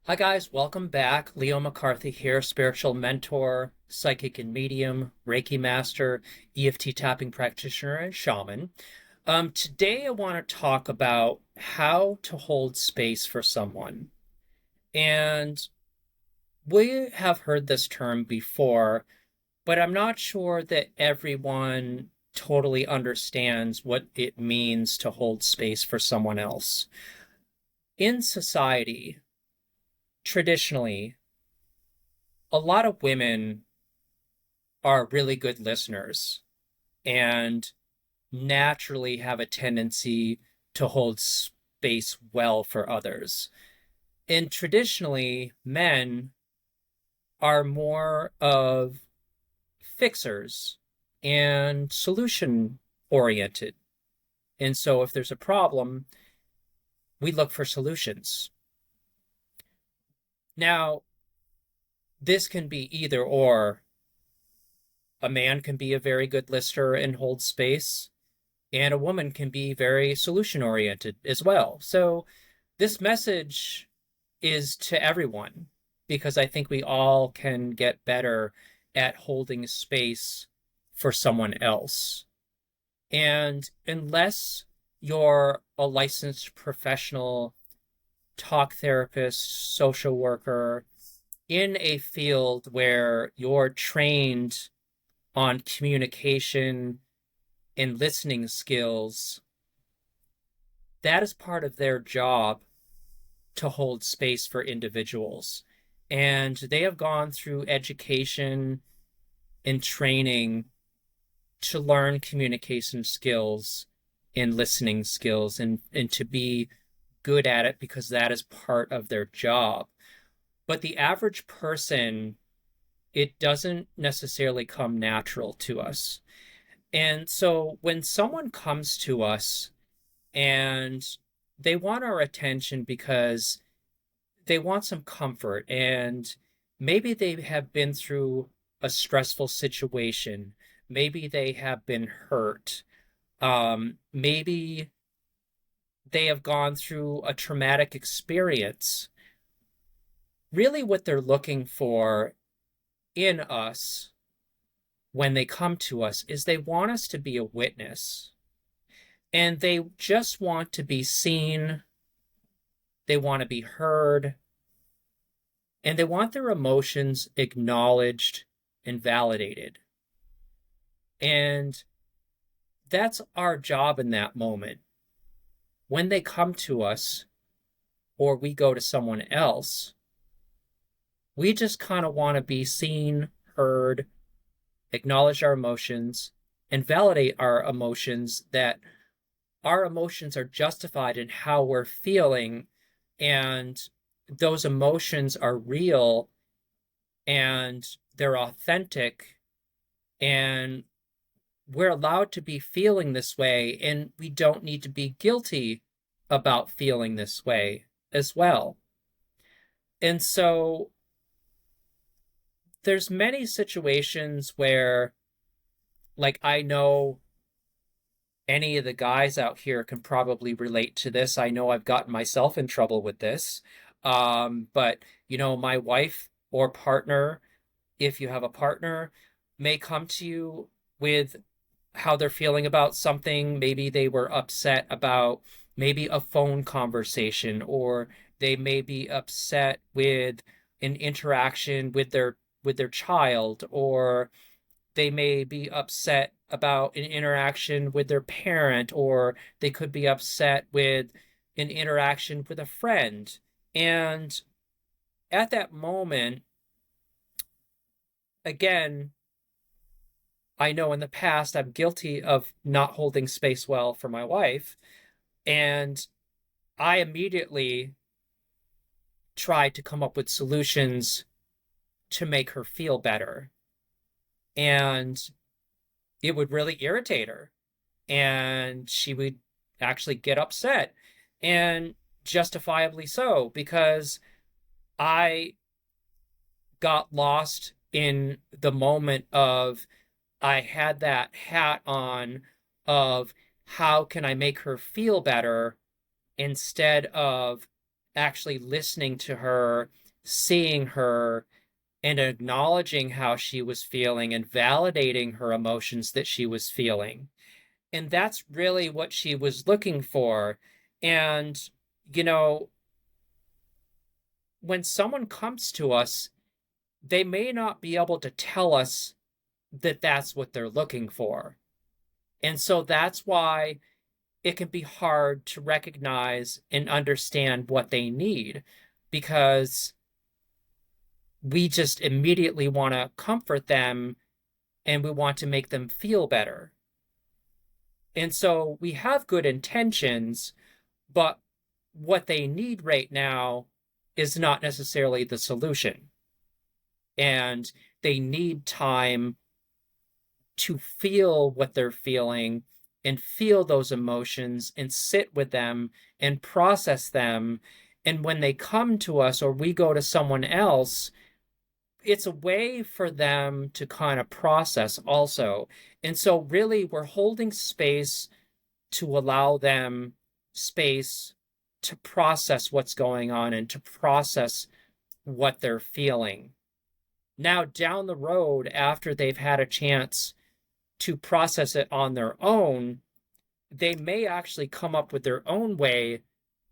Hi, guys. Welcome back. Leo McCarthy here, spiritual mentor, psychic and medium, Reiki Master, EFT Tapping practitioner, and Shaman. Today, I want to talk about how to hold space for someone. And we have heard this term before, but I'm not sure that everyone totally understands what it means to hold space for someone else. In society, traditionally, a lot of women are really good listeners and naturally have a tendency to hold space well for others. And traditionally, men are more of fixers and solution oriented. And so if there's a problem, we look for solutions. Now, this can be either or. A man can be a very good listener and hold space, and a woman can be very solution oriented as well. So this message is to everyone because I think we all can get better at holding space for someone else. And unless you're a licensed professional talk therapist, social worker in a field where you're trained on communication and listening skills, that is part of their job to hold space for individuals. And they have gone through education and training to learn communication skills and listening skills and to be good at it because that is part of their job. But the average person, it doesn't necessarily come natural to us. And so when someone comes to us and they want our attention because they want some comfort and maybe they have been through a stressful situation, maybe they have been hurt, maybe they have gone through a traumatic experience. Really, what they're looking for in us when they come to us is they want us to be a witness, and they just want to be seen, they want to be heard, and they want their emotions acknowledged and validated. And that's our job in that moment. When they come to us or we go to someone else, we just kind of want to be seen, heard, acknowledge our emotions, and validate our emotions, that our emotions are justified in how we're feeling, and those emotions are real and they're authentic, and we're allowed to be feeling this way, and we don't need to be guilty about feeling this way as well. And so there's many situations where, like, I know any of the guys out here can probably relate to this. I know I've gotten myself in trouble with this. But my wife or partner, if you have a partner, may come to you with how they're feeling about something. Maybe they were upset about maybe a phone conversation, or they may be upset with an interaction with their child, or they may be upset about an interaction with their parent, or they could be upset with an interaction with a friend. And at that moment, again, I know in the past I'm guilty of not holding space well for my wife, and I immediately tried to come up with solutions to make her feel better. And it would really irritate her. And she would actually get upset, and justifiably so, because I got lost in the moment of, I had that hat on of how can I make her feel better instead of actually listening to her, seeing her, and acknowledging how she was feeling and validating her emotions that she was feeling. And that's really what she was looking for. And, you know, when someone comes to us, they may not be able to tell us that that's what they're looking for. And so that's why it can be hard to recognize and understand what they need, because we just immediately want to comfort them and we want to make them feel better. And so we have good intentions, but what they need right now is not necessarily the solution. And they need time to feel what they're feeling and feel those emotions and sit with them and process them. And when they come to us or we go to someone else, it's a way for them to kind of process also. And so, really, we're holding space to allow them space to process what's going on and to process what they're feeling. Now, down the road, after they've had a chance to process it on their own, they may actually come up with their own way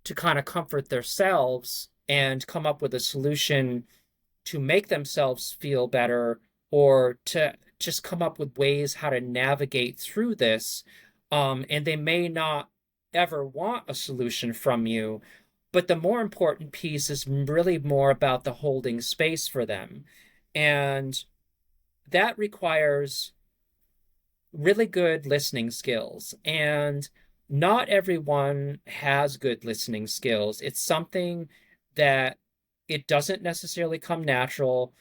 to kind of comfort themselves and come up with a solution to make themselves feel better, or to just come up with ways how to navigate through this. And they may not ever want a solution from you, but the more important piece is really more about the holding space for them. And that requires really good listening skills. And not everyone has good listening skills. It's something that it doesn't necessarily come natural.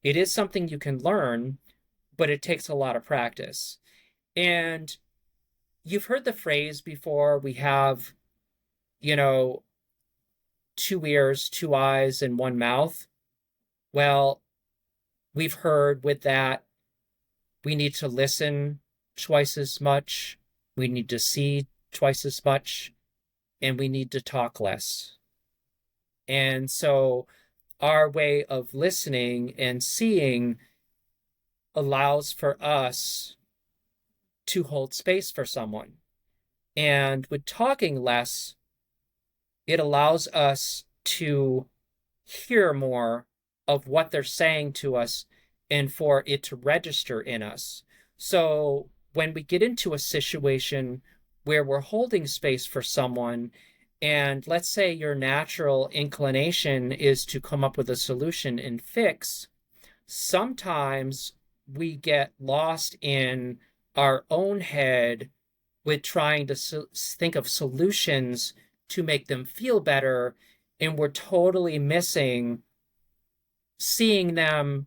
It is something you can learn, but it takes a lot of practice. And you've heard the phrase before, we have, you know, two ears, two eyes, and one mouth. Well, we've heard with that, we need to listen twice as much, we need to see twice as much, and we need to talk less. And so our way of listening and seeing allows for us to hold space for someone. And with talking less, it allows us to hear more of what they're saying to us and for it to register in us. So when we get into a situation where we're holding space for someone, and let's say your natural inclination is to come up with a solution and fix, sometimes we get lost in our own head with trying to think of solutions to make them feel better, and we're totally missing seeing them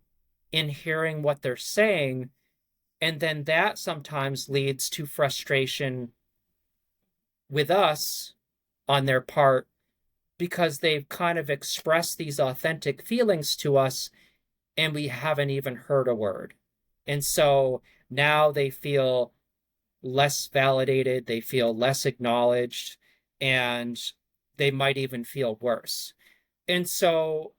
and hearing what they're saying. And then that sometimes leads to frustration with us on their part, because they've kind of expressed these authentic feelings to us and we haven't even heard a word. And so now they feel less validated, they feel less acknowledged, and they might even feel worse. And so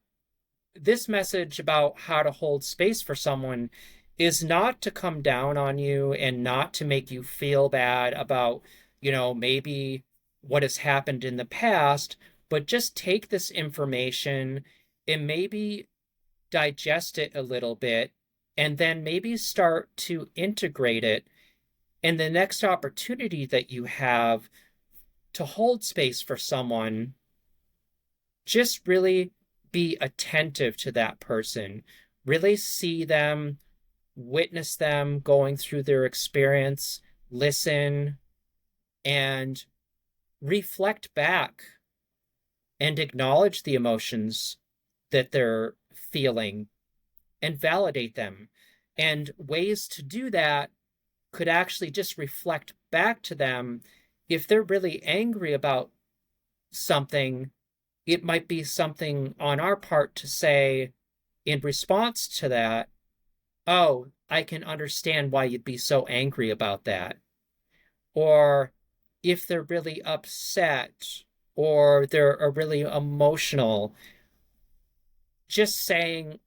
this message about how to hold space for someone is not to come down on you and not to make you feel bad about, maybe what has happened in the past, but just take this information and maybe digest it a little bit, and then maybe start to integrate it. And the next opportunity that you have to hold space for someone, just really be attentive to that person, really see them, witness them going through their experience, listen, and reflect back and acknowledge the emotions that they're feeling and validate them. And ways to do that could actually just reflect back to them. If they're really angry about something, it might be something on our part to say in response to that, oh, I can understand why you'd be so angry about that. Or if they're really upset, or they're really emotional, just saying,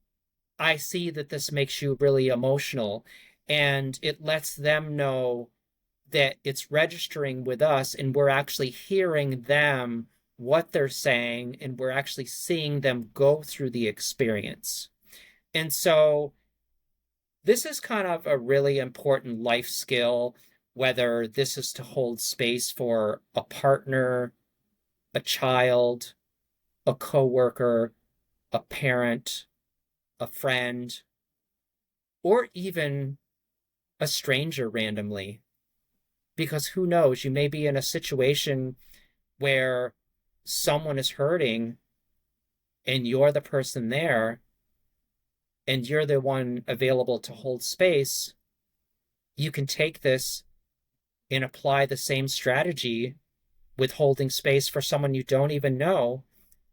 I see that this makes you really emotional, and it lets them know that it's registering with us and we're actually hearing them, what they're saying, and we're actually seeing them go through the experience. And so this is kind of a really important life skill, whether this is to hold space for a partner, a child, a coworker, a parent, a friend, or even a stranger randomly. Because who knows, you may be in a situation where someone is hurting and you're the person there and you're the one available to hold space. You can take this and apply the same strategy with holding space for someone you don't even know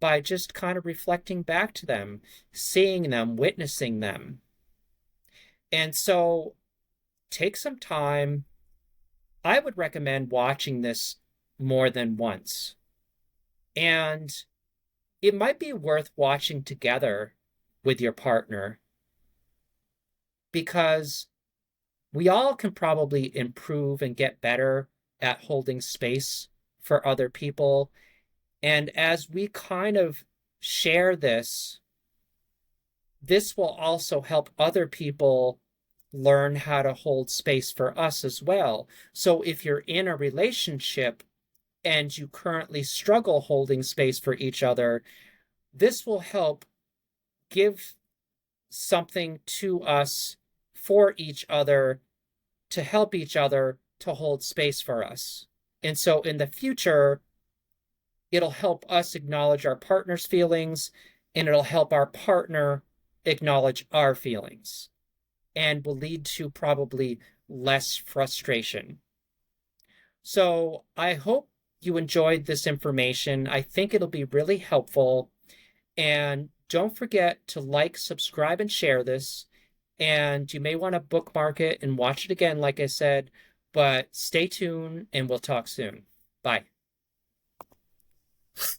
by just kind of reflecting back to them, seeing them, witnessing them. And so take some time. I would recommend watching this more than once. And it might be worth watching together with your partner, because we all can probably improve and get better at holding space for other people. And as we kind of share this, this will also help other people learn how to hold space for us as well. So if you're in a relationship and you currently struggle holding space for each other, this will help give something to us for each other to help each other to hold space for us. And so in the future, it'll help us acknowledge our partner's feelings, and it'll help our partner acknowledge our feelings, and will lead to probably less frustration. So I hope you enjoyed this information. I think it'll be really helpful. And don't forget to like, subscribe, and share this. And you may want to bookmark it and watch it again, like I said. But stay tuned, and we'll talk soon. Bye.